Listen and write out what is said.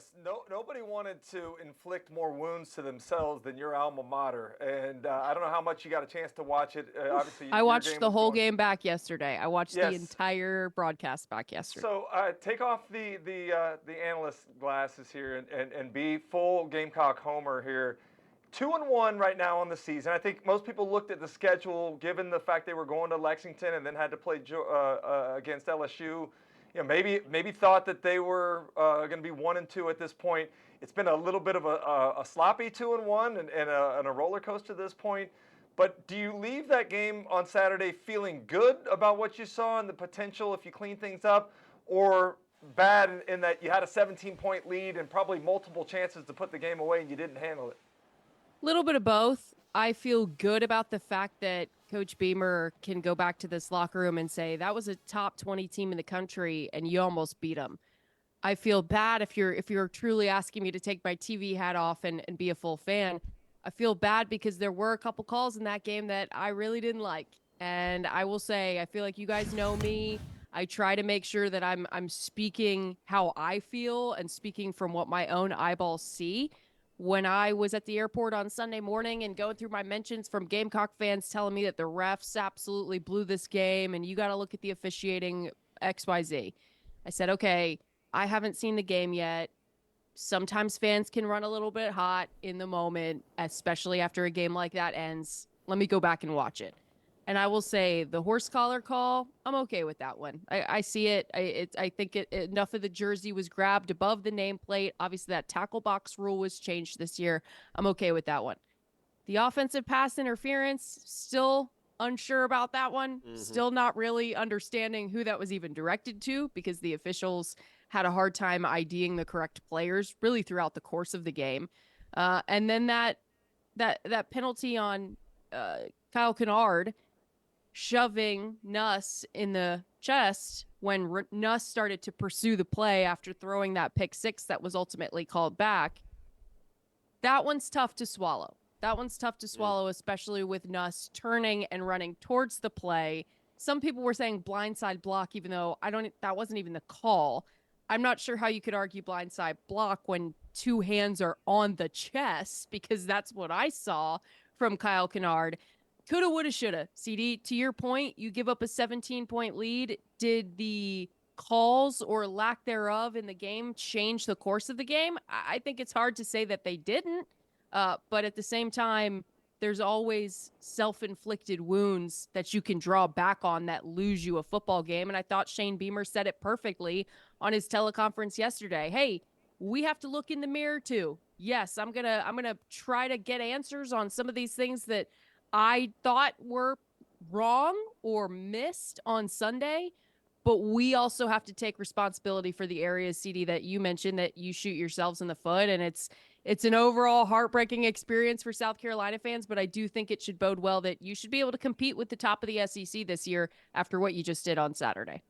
honest, nobody wanted to inflict more wounds to themselves than your alma mater. And I don't know how much you got a chance to watch it. Obviously, I your watched game the was whole going. game back yesterday. I watched the Yes. entire broadcast back yesterday. So take off the analyst glasses here and be full Gamecock homer here. 2-1 right now on the season. I think most people looked at the schedule, given the fact they were going to Lexington and then had to play against LSU. Maybe thought that they were going to be 1-2 at this point. It's been a little bit of a sloppy 2-1 and a roller coaster at this point. But do you leave that game on Saturday feeling good about what you saw and the potential if you clean things up, or bad in that you had a 17-point lead and probably multiple chances to put the game away and you didn't handle it? Little bit of both. I feel good about the fact that Coach Beamer can go back to this locker room and say that was a top 20 team in the country and you almost beat them. I feel bad if you're truly asking me to take my TV hat off and be a full fan. I feel bad because there were a couple calls in that game that I really didn't like. And I will say, I feel like you guys know me. I try to make sure that I'm speaking how I feel and speaking from what my own eyeballs see. When I was at the airport on Sunday morning and going through my mentions from Gamecock fans telling me that the refs absolutely blew this game and you got to look at the officiating XYZ, I said, okay, I haven't seen the game yet. Sometimes fans can run a little bit hot in the moment, especially after a game like that ends. Let me go back and watch it. And I will say the horse collar call, I'm okay with that one. I see it. I think enough of the jersey was grabbed above the nameplate. Obviously, that tackle box rule was changed this year. I'm okay with that one. The offensive pass interference, still unsure about that one. Mm-hmm. Still not really understanding who that was even directed to because the officials had a hard time IDing the correct players really throughout the course of the game. And then that penalty on Kyle Kennard shoving Nuss in the chest when Nuss started to pursue the play after throwing that pick six that was ultimately called back. That one's tough to swallow. That one's tough to swallow, especially with Nuss turning and running towards the play. Some people were saying blindside block, even though that wasn't even the call. I'm not sure how you could argue blindside block when two hands are on the chest, because that's what I saw from Kyle Kennard. Coulda, woulda, shoulda. CD, to your point, you give up a 17-point lead. Did the calls or lack thereof in the game change the course of the game? I think it's hard to say that they didn't. But at the same time, there's always self-inflicted wounds that you can draw back on that lose you a football game. And I thought Shane Beamer said it perfectly on his teleconference yesterday. Hey, we have to look in the mirror too. Yes, I'm gonna try to get answers on some of these things that I thought were wrong or missed on Sunday. But we also have to take responsibility for the areas, CD, that you mentioned that you shoot yourselves in the foot. And it's an overall heartbreaking experience for South Carolina fans, but I do think it should bode well that you should be able to compete with the top of the SEC this year after what you just did on Saturday.